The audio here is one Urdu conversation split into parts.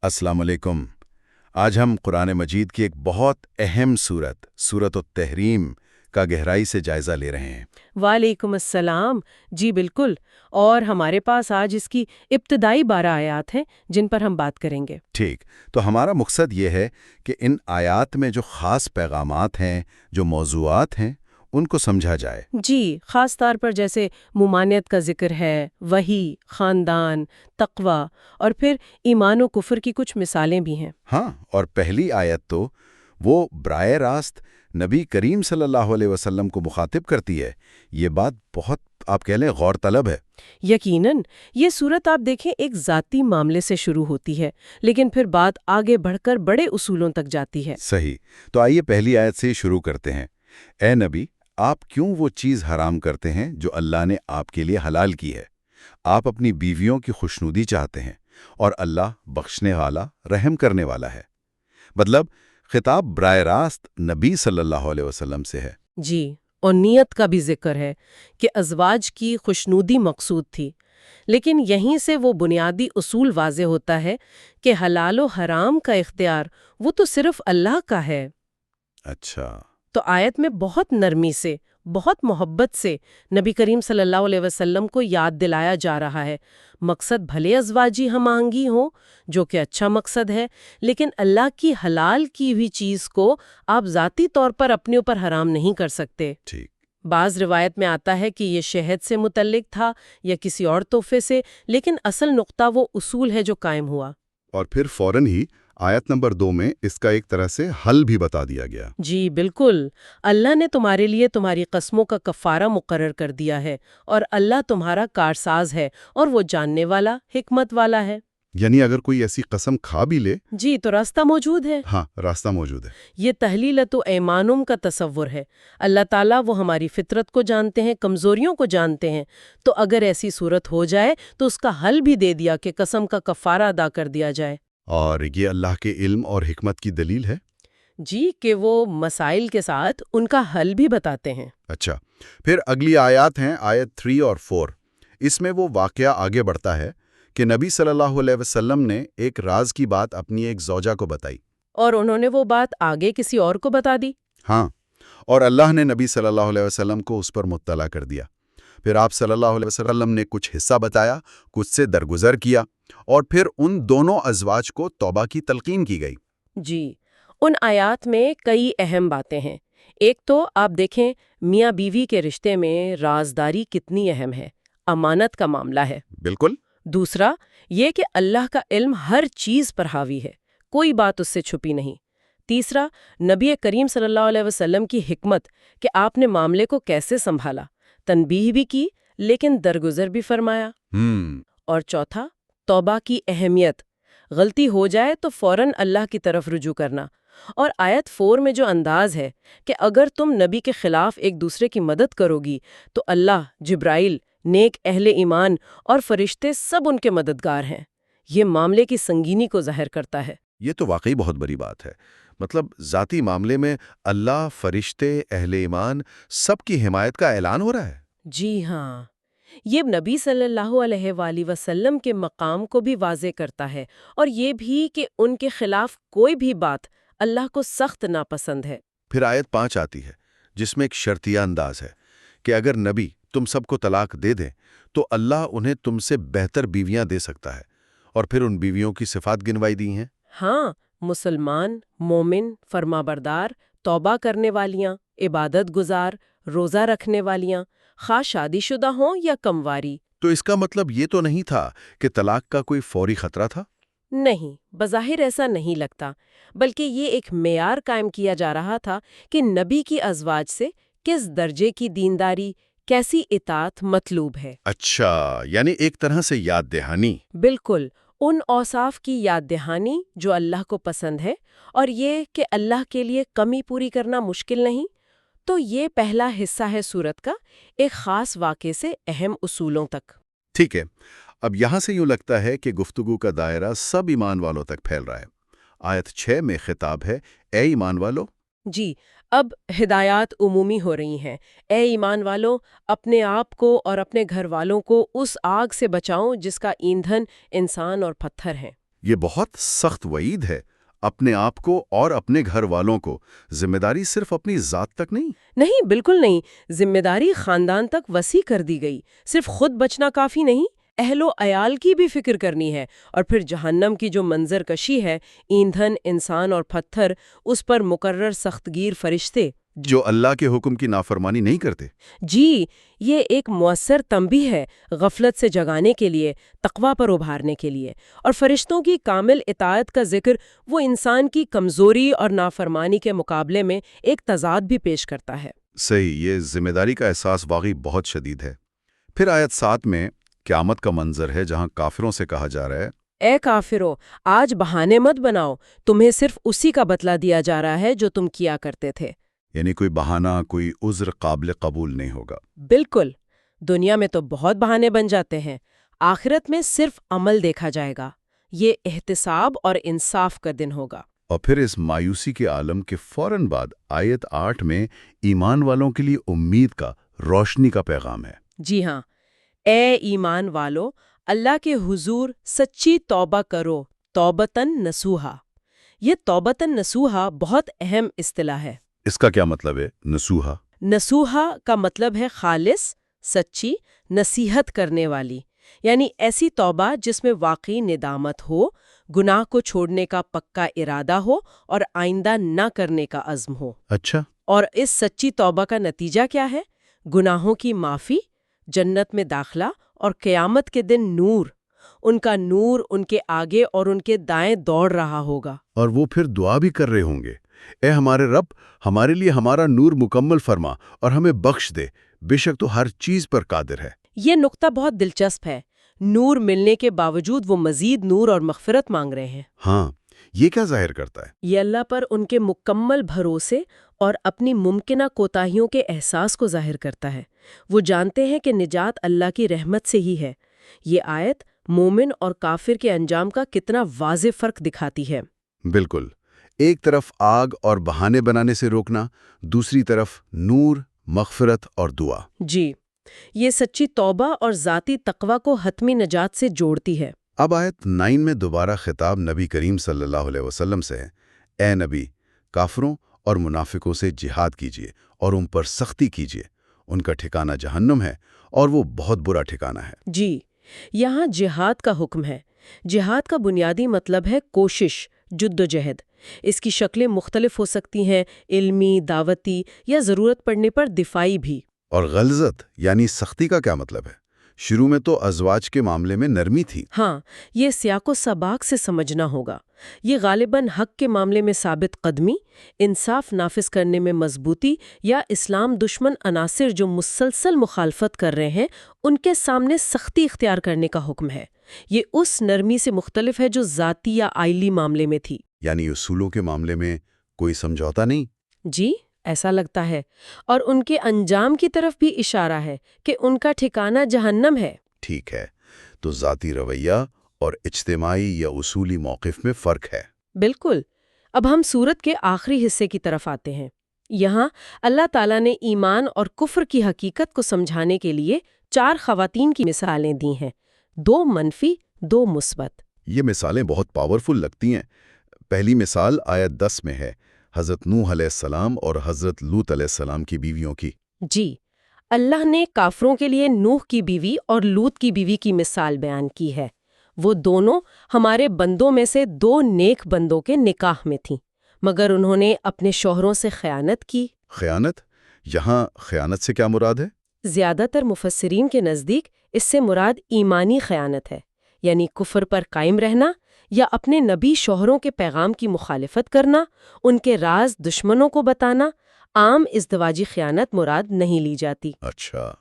السلام علیکم۔ آج ہم قرآن مجید کی ایک بہت اہم سورت التحریم کا گہرائی سے جائزہ لے رہے ہیں۔ وعلیکم السلام۔ جی بالکل، اور ہمارے پاس آج اس کی ابتدائی 12 آیات ہیں جن پر ہم بات کریں گے۔ ٹھیک، تو ہمارا مقصد یہ ہے کہ ان آیات میں جو خاص پیغامات ہیں، جو موضوعات ہیں، ان کو سمجھا جائے۔ جی، خاص طور پر جیسے ممانعت کا ذکر ہے، وحی، خاندان، تقوی اور پھر ایمان و کفر کی کچھ مثالیں بھی ہیں۔ ہاں، اور پہلی آیت تو وہ براہ راست نبی کریم صلی اللہ علیہ وسلم کو مخاطب کرتی ہے۔ یہ بات بہت آپ کہہ لیں غور طلب ہے۔ یقیناً یہ صورت آپ دیکھیں ایک ذاتی معاملے سے شروع ہوتی ہے، لیکن پھر بات آگے بڑھ کر بڑے اصولوں تک جاتی ہے۔ صحیح، تو آئیے پہلی آیت سے شروع کرتے ہیں۔ اے نبی، آپ کیوں وہ چیز حرام کرتے ہیں جو اللہ نے آپ کے لیے حلال کی ہے؟ آپ اپنی بیویوں کی خوشنودی چاہتے ہیں، اور اللہ بخشنے والا، رحم کرنے والا ہے۔ مطلب خطاب براہ راست نبی صلی اللہ علیہ وسلم سے ہے۔ جی، اور نیت کا بھی ذکر ہے کہ ازواج کی خوشنودی مقصود تھی، لیکن یہیں سے وہ بنیادی اصول واضح ہوتا ہے کہ حلال و حرام کا اختیار وہ تو صرف اللہ کا ہے۔ اچھا، تو آیت میں بہت نرمی سے، بہت محبت سے نبی کریم صلی اللہ علیہ وسلم کو یاد دلایا جا رہا ہے، مقصد بھلے ازواجی ہم آہنگی ہو، جو کہ اچھا مقصد ہے، لیکن اللہ کی حلال کی ہوئی چیز کو آپ ذاتی طور پر اپنے اوپر حرام نہیں کر سکتے۔ ٹھیک۔ بعض روایت میں آتا ہے کہ یہ شہد سے متعلق تھا یا کسی اور تحفے سے، لیکن اصل نقطہ وہ اصول ہے جو قائم ہوا۔ اور پھر فوراً ہی آیت نمبر 2 میں اس کا ایک طرح سے حل بھی بتا دیا گیا۔ جی بالکل، اللہ نے تمہارے لیے تمہاری قسموں کا کفارہ مقرر کر دیا ہے، اور اللہ تمہارا کارساز ہے اور وہ جاننے والا، حکمت والا ہے۔ یعنی اگر کوئی ایسی قسم کھا بھی لے، جی تو راستہ موجود ہے۔ ہاں، راستہ موجود ہے۔ یہ تحلیلۃ و ایمانم کا تصور ہے۔ اللہ تعالیٰ وہ ہماری فطرت کو جانتے ہیں، کمزوریوں کو جانتے ہیں، تو اگر ایسی صورت ہو جائے تو اس کا حل بھی دے دیا کہ قسم کا کفارہ ادا کر دیا جائے۔ اور یہ اللہ کے علم اور حکمت کی دلیل ہے۔ جی، کہ وہ مسائل کے ساتھ ان کا حل بھی بتاتے ہیں۔ اچھا، پھر اگلی آیات ہیں آیت 3 اور 4۔ اس میں وہ واقعہ آگے بڑھتا ہے کہ نبی صلی اللہ علیہ وسلم نے ایک راز کی بات اپنی ایک زوجہ کو بتائی، اور انہوں نے وہ بات آگے کسی اور کو بتا دی۔ ہاں، اور اللہ نے نبی صلی اللہ علیہ وسلم کو اس پر مطلع کر دیا۔ پھر آپ صلی اللہ علیہ وسلم نے کچھ حصہ بتایا، کچھ سے درگزر کیا، اور پھر ان دونوں ازواج کو توبہ کی تلقین کی گئی۔ جی، ان آیات میں کئی اہم باتیں ہیں۔ ایک تو آپ دیکھیں میاں بیوی کے رشتے میں رازداری کتنی اہم ہے، امانت کا معاملہ ہے۔ بالکل۔ دوسرا یہ کہ اللہ کا علم ہر چیز پر حاوی ہے، کوئی بات اس سے چھپی نہیں۔ تیسرا نبی کریم صلی اللہ علیہ وسلم کی حکمت کہ آپ نے معاملے کو کیسے سنبھالا، تنبیہ بھی کی لیکن درگزر بھی فرمایا۔ اور چوتھا توبہ کی اہمیت، غلطی ہو جائے تو فوراً اللہ کی طرف رجوع کرنا۔ اور آیت 4 میں جو انداز ہے کہ اگر تم نبی کے خلاف ایک دوسرے کی مدد کرو گی تو اللہ، جبرائیل، نیک اہل ایمان اور فرشتے سب ان کے مددگار ہیں، یہ معاملے کی سنگینی کو ظاہر کرتا ہے۔ یہ تو واقعی بہت بڑی بات ہے۔ مطلب ذاتی معاملے میں اللہ، فرشتے، اہل ایمان سب کی حمایت کا اعلان ہو رہا ہے۔ جی ہاں، یہ نبی صلی اللہ علیہ وآلہ وسلم کے مقام کو بھی واضح کرتا ہے، اور یہ بھی کہ ان کے خلاف کوئی بھی بات اللہ کو سخت ناپسند ہے۔ پھر آیت 5 آتی ہے جس میں ایک شرطیہ انداز ہے کہ اگر نبی تم سب کو طلاق دے دیں تو اللہ انہیں تم سے بہتر بیویاں دے سکتا ہے، اور پھر ان بیویوں کی صفات گنوائی دی ہیں۔ ہاں، مسلمان، مومن، فرمانبردار، توبہ کرنے والیاں، عبادت گزار، روزہ رکھنے والیاں، خواہ شادی شدہ ہوں یا کمواری۔ تو اس کا مطلب یہ تو نہیں تھا کہ طلاق کا کوئی فوری خطرہ تھا؟ نہیں، بظاہر ایسا نہیں لگتا، بلکہ یہ ایک معیار قائم کیا جا رہا تھا کہ نبی کی ازواج سے کس درجے کی دینداری، کیسی اطاعت مطلوب ہے۔ اچھا، یعنی ایک طرح سے یاد دہانی۔ بالکل، ان اوصاف کی یاد دہانی جو اللہ کو پسند ہے، اور یہ کہ اللہ کے لیے کمی پوری کرنا مشکل نہیں۔ تو یہ پہلا حصہ ہے سورت کا، ایک خاص واقعے سے اہم اصولوں تک۔ ٹھیک ہے، اب یہاں سے یوں لگتا ہے کہ گفتگو کا دائرہ سب ایمان والوں تک پھیل رہا ہے۔ آیت 6 میں خطاب ہے، اے ایمان والو۔ جی، اب ہدایات عمومی ہو رہی ہیں۔ اے ایمان والو، اپنے آپ کو اور اپنے گھر والوں کو اس آگ سے بچاؤ جس کا ایندھن انسان اور پتھر ہیں۔ یہ بہت سخت وعید ہے. اپنے آپ کو اور اپنے گھر والوں کو ذمہ داری صرف اپنی ذات تک نہیں. نہیں، بالکل نہیں. ذمہ داری خاندان تک وسیع کر دی گئی. صرف خود بچنا کافی نہیں، اہل و عیال کی بھی فکر کرنی ہے. اور پھر جہنم کی جو منظر کشی ہے، ایندھن، انسان اور پتھر، اس پر مقرر سخت گیر فرشتے جو اللہ کے حکم کی نافرمانی نہیں کرتے. جی، یہ ایک مؤثر تنبیہ ہے غفلت سے جگانے کے لیے، تقوی پر ابھارنے کے لیے. اور فرشتوں کی کامل اطاعت کا ذکر وہ انسان کی کمزوری اور نافرمانی کے مقابلے میں ایک تضاد بھی پیش کرتا ہے. صحیح، یہ ذمہ داری کا احساس واقعی بہت شدید ہے. پھر آیت 7 میں قیامت کا منظر ہے جہاں کافروں سے کہا جا رہا ہے، اے کافرو، آج بہانے مت بناؤ، تمہیں صرف اسی کا بدلہ دیا جا رہا ہے جو تم کیا کرتے تھے. یعنی کوئی بہانہ، کوئی عذر قابل قبول نہیں ہوگا. بالکل. دنیا میں تو بہت بہانے بن جاتے ہیں، آخرت میں صرف عمل دیکھا جائے گا. یہ احتساب اور انصاف کا دن ہوگا. اور پھر اس مایوسی کے عالم کے فوراً بعد آیت 8 میں ایمان والوں کے لیے امید کا، روشنی کا پیغام ہے. جی ہاں، اے ایمان والو، اللہ کے حضور سچی توبہ کرو، توبتاً نصوحا. یہ توبتاً نصوحا بہت اہم اصطلاح ہے. اس کا کیا مطلب ہے نصوحا؟ نصوحا کا مطلب ہے خالص، سچی، نصیحت کرنے والی. یعنی ایسی توبہ جس میں واقعی ندامت ہو، گناہ کو چھوڑنے کا پکا ارادہ ہو اور آئندہ نہ کرنے کا عزم ہو. اچھا. اور اس سچی توبہ کا نتیجہ کیا ہے؟ گناہوں کی معافی، جنت میں داخلہ اور قیامت کے دن نور. ان کا نور ان کے آگے اور ان کے دائیں دوڑ رہا ہوگا. اور وہ پھر دعا بھی کر رہے ہوں گے، اے ہمارے رب، ہمارے لیے ہمارا نور مکمل فرما اور ہمیں بخش دے، بے شک تو ہر چیز پر قادر ہے. یہ نقطہ بہت دلچسپ ہے. نور ملنے کے باوجود وہ مزید نور اور مغفرت مانگ رہے ہیں. ہاں، یہ کیا ظاہر کرتا ہے؟ یہ اللہ پر ان کے مکمل بھروسے اور اپنی ممکنہ کوتاہیوں کے احساس کو ظاہر کرتا ہے. وہ جانتے ہیں کہ نجات اللہ کی رحمت سے ہی ہے. یہ آیت مومن اور کافر کے انجام کا کتنا واضح فرق دکھاتی ہے. بالکل. ایک طرف آگ اور بہانے بنانے سے روکنا، دوسری طرف نور، مغفرت اور دعا. جی، یہ سچی توبہ اور ذاتی تقوی کو حتمی نجات سے جوڑتی ہے. اب آیت 9 میں دوبارہ خطاب نبی کریم صلی اللہ علیہ وسلم سے ہے. اے نبی، کافروں اور منافقوں سے جہاد کیجیے اور ان پر سختی کیجیے. ان کا ٹھکانہ جہنم ہے اور وہ بہت برا ٹھکانہ ہے. جی، یہاں جہاد کا حکم ہے. جہاد کا بنیادی مطلب ہے کوشش، جد و جہد. اس کی شکلیں مختلف ہو سکتی ہیں، علمی، دعوتی یا ضرورت پڑنے پر دفاعی بھی. اور غلظت یعنی سختی کا کیا مطلب ہے؟ شروع میں تو ازواج کے معاملے میں نرمی تھی. ہاں، یہ سیاق و سباق سے سمجھنا ہوگا. یہ غالباً حق کے معاملے میں ثابت قدمی، انصاف نافذ کرنے میں مضبوطی یا اسلام دشمن عناصر جو مسلسل مخالفت کر رہے ہیں ان کے سامنے سختی اختیار کرنے کا حکم ہے. یہ اس نرمی سے مختلف ہے جو ذاتی یا آئلی معاملے میں تھی. یعنی اصولوں کے معاملے میں کوئی سمجھوتا نہیں. جی، ایسا لگتا ہے. اور ان کے انجام کی طرف بھی اشارہ ہے کہ ان کا ٹھکانہ جہنم ہے. ٹھیک ہے، تو ذاتی رویہ اور اجتماعی یا اصولی موقف میں فرق ہے. بالکل. اب ہم سورت کے آخری حصے کی طرف آتے ہیں. یہاں اللہ تعالیٰ نے ایمان اور کفر کی حقیقت کو سمجھانے کے لیے 4 خواتین کی مثالیں دی ہیں، 2 منفی، 2 مثبت. یہ مثالیں بہت پاورفل لگتی ہیں. پہلی مثال آیت 10 میں ہے، حضرت نوح علیہ السلام اور حضرت لوط علیہ السلام کی بیویوں کی. جی، اللہ نے کافروں کے لیے نوح کی بیوی اور لوط کی بیوی کی مثال بیان کی ہے. وہ دونوں ہمارے بندوں میں سے 2 نیک بندوں کے نکاح میں تھیں، مگر انہوں نے اپنے شوہروں سے خیانت کی. خیانت؟ یہاں خیانت سے کیا مراد ہے؟ زیادہ تر مفسرین کے نزدیک اس سے مراد ایمانی خیانت ہے، یعنی کفر پر قائم رہنا یا اپنے نبی شوہروں کے پیغام کی مخالفت کرنا، ان کے راز دشمنوں کو بتانا. عام ازدواجی خیانت مراد نہیں لی جاتی. اچھا،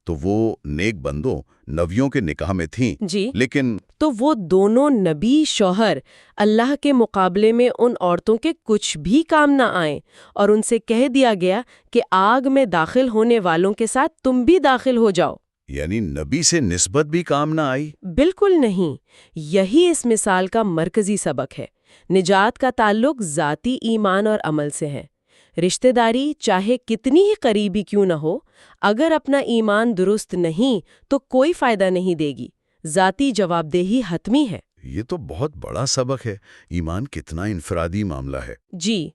تو وہ نیک بندوں نبیوں کے نکاح میں تھیں. جی، لیکن تو وہ دونوں نبی شوہر اللہ کے مقابلے میں ان عورتوں کے کچھ بھی کام نہ آئیں، اور ان سے کہہ دیا گیا کہ آگ میں داخل ہونے والوں کے ساتھ تم بھی داخل ہو جاؤ. یعنی نبی سے نسبت بھی کام نہ آئی؟ بالکل نہیں. یہی اس مثال کا مرکزی سبق ہے. نجات کا تعلق ذاتی ایمان اور عمل سے ہے. رشتہ داری چاہے کتنی ہی قریبی کیوں نہ ہو، اگر اپنا ایمان درست نہیں تو کوئی فائدہ نہیں دے گی. ذاتی جواب دہی حتمی ہے. یہ تو بہت بڑا سبق ہے۔ ایمان کتنا انفرادی معاملہ ہے۔ جی،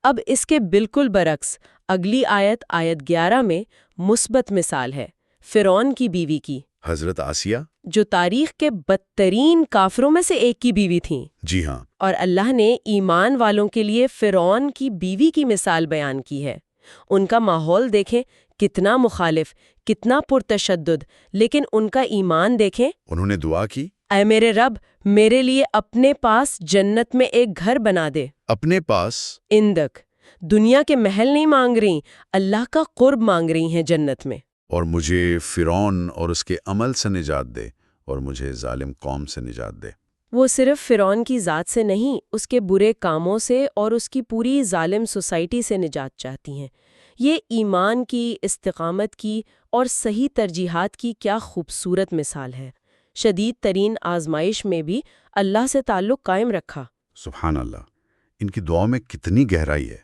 اب اس کے بالکل برعکس اگلی آیت 11 میں مثبت مثال ہے فرعون کی بیوی کی، حضرت آسیہ؟ جو تاریخ کے بدترین کافروں میں سے ایک کی بیوی تھیں۔ جی ہاں۔ اور اللہ نے ایمان والوں کے لیے فرعون کی بیوی کی مثال بیان کی ہے۔ ان کا ماحول دیکھیں، کتنا مخالف، کتنا پرتشدد، لیکن ان کا ایمان دیکھیں۔ انہوں نے دعا کی، اے میرے رب، میرے لیے اپنے پاس جنت میں ایک گھر بنا دے۔ اپنے پاس؟ اندک دنیا کے محل نہیں مانگ رہی، اللہ کا قرب مانگ رہی ہیں جنت میں۔ اور مجھے فرعون اور اس کے عمل سے نجات دے، اور مجھے ظالم قوم سے نجات دے۔ وہ صرف فرعون کی ذات سے نہیں، اس کے برے کاموں سے اور اس کی پوری ظالم سوسائٹی سے نجات چاہتی ہیں۔ یہ ایمان کی، استقامت کی اور صحیح ترجیحات کی کیا خوبصورت مثال ہے۔ شدید ترین آزمائش میں بھی اللہ سے تعلق قائم رکھا۔ سبحان اللہ، ان کی دعاؤں میں کتنی گہرائی ہے۔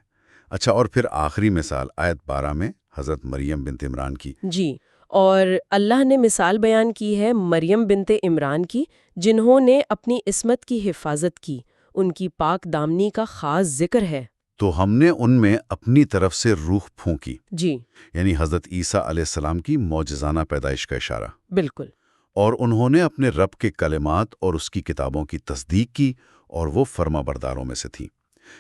اچھا، اور پھر آخری مثال آیت 12 میں حضرت مریم بنت عمران کی۔ جی، اور اللہ نے مثال بیان کی ہے مریم بنت عمران کی، جنہوں نے اپنی عصمت کی حفاظت کی۔ ان کی پاک دامنی کا خاص ذکر ہے۔ تو ہم نے ان میں اپنی طرف سے روح پھونکی، جی یعنی حضرت عیسیٰ علیہ السلام کی معجزانہ پیدائش کا اشارہ۔ بالکل۔ اور انہوں نے اپنے رب کے کلمات اور اس کی کتابوں کی تصدیق کی، اور وہ فرما برداروں میں سے تھیں۔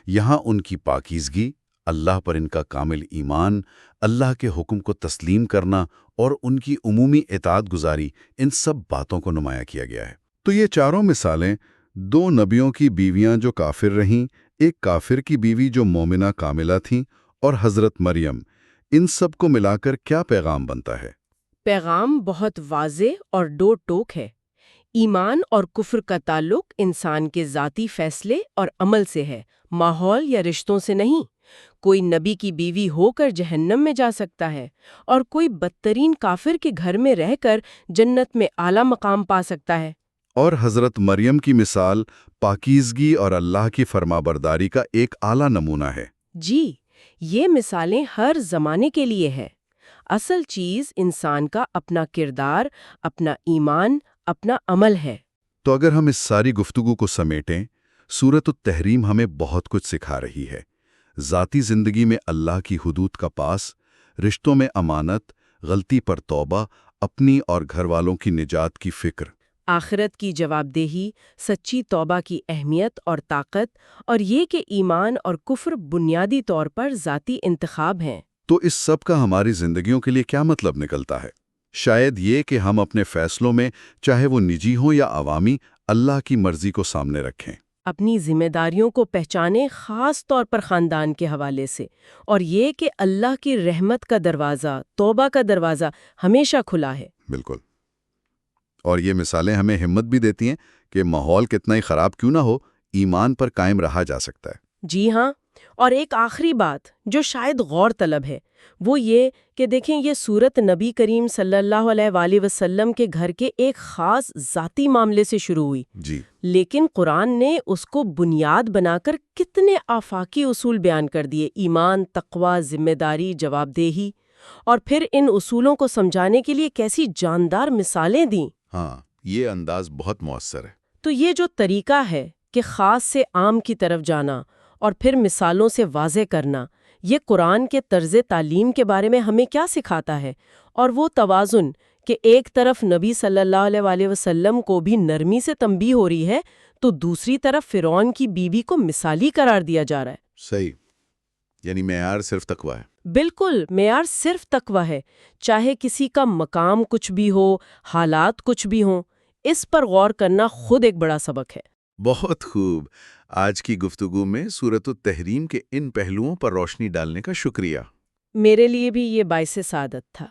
یہاں ان کی پاکیزگی، اللہ پر ان کا کامل ایمان، اللہ کے حکم کو تسلیم کرنا اور ان کی عمومی اطاعت گزاری، ان سب باتوں کو نمایاں کیا گیا ہے۔ تو یہ چاروں مثالیں، دو نبیوں کی بیویاں جو کافر رہیں، ایک کافر کی بیوی جو مومنہ کاملہ تھیں، اور حضرت مریم، ان سب کو ملا کر کیا پیغام بنتا ہے؟ پیغام بہت واضح اور ڈو ٹوک ہے۔ ایمان اور کفر کا تعلق انسان کے ذاتی فیصلے اور عمل سے ہے، ماحول یا رشتوں سے نہیں۔ کوئی نبی کی بیوی ہو کر جہنم میں جا سکتا ہے، اور کوئی بدترین کافر کے گھر میں رہ کر جنت میں اعلیٰ مقام پا سکتا ہے۔ اور حضرت مریم کی مثال پاکیزگی اور اللہ کی فرمانبرداری کا ایک اعلیٰ نمونہ ہے۔ جی، یہ مثالیں ہر زمانے کے لیے ہے۔ اصل چیز انسان کا اپنا کردار، اپنا ایمان، اپنا عمل ہے۔ تو اگر ہم اس ساری گفتگو کو سمیٹیں، سورۃ التحریم ہمیں بہت کچھ سکھا رہی ہے۔ ذاتی زندگی میں اللہ کی حدود کا پاس، رشتوں میں امانت، غلطی پر توبہ، اپنی اور گھر والوں کی نجات کی فکر، آخرت کی جواب دہی، سچی توبہ کی اہمیت اور طاقت، اور یہ کہ ایمان اور کفر بنیادی طور پر ذاتی انتخاب ہیں۔ تو اس سب کا ہماری زندگیوں کے لیے کیا مطلب نکلتا ہے؟ شاید یہ کہ ہم اپنے فیصلوں میں، چاہے وہ نجی ہوں یا عوامی، اللہ کی مرضی کو سامنے رکھیں۔ اپنی ذمہ داریوں کو پہچانیں، خاص طور پر خاندان کے حوالے سے، اور یہ کہ اللہ کی رحمت کا دروازہ، توبہ کا دروازہ ہمیشہ کھلا ہے۔ بالکل۔ اور یہ مثالیں ہمیں ہمت بھی دیتی ہیں کہ ماحول کتنا ہی خراب کیوں نہ ہو، ایمان پر قائم رہا جا سکتا ہے۔ جی ہاں، اور ایک آخری بات جو شاید غور طلب ہے، وہ یہ کہ دیکھیں، یہ سورت نبی کریم صلی اللہ علیہ وآلہ وسلم کے گھر کے ایک خاص ذاتی معاملے سے شروع ہوئی، جی، لیکن قرآن نے اس کو بنیاد بنا کر کتنے آفاقی اصول بیان کر دیے: ایمان، تقوی، ذمہ داری، جواب دہی، اور پھر ان اصولوں کو سمجھانے کے لیے کیسی جاندار مثالیں دیں۔ ہاں، یہ انداز بہت مؤثر ہے۔ تو یہ جو طریقہ ہے کہ خاص سے عام کی طرف جانا اور پھر مثالوں سے واضح کرنا، یہ قرآن کے طرز تعلیم کے بارے میں ہمیں کیا سکھاتا ہے؟ اور وہ توازن کہ ایک طرف نبی صلی اللہ علیہ وآلہ وسلم کو بھی نرمی سے تنبیہ ہو رہی ہے، تو دوسری طرف فرعون کی بیوی کو مثالی قرار دیا جا رہا ہے۔ صحیح، یعنی معیار صرف تقوی ہے۔ بالکل، معیار صرف تقوی ہے، چاہے کسی کا مقام کچھ بھی ہو، حالات کچھ بھی ہوں۔ اس پر غور کرنا خود ایک بڑا سبق ہے۔ بہت خوب۔ آج کی گفتگو میں سورۃ التحریم کے ان پہلوؤں پر روشنی ڈالنے کا شکریہ۔ میرے لیے بھی یہ باعث سعادت تھا۔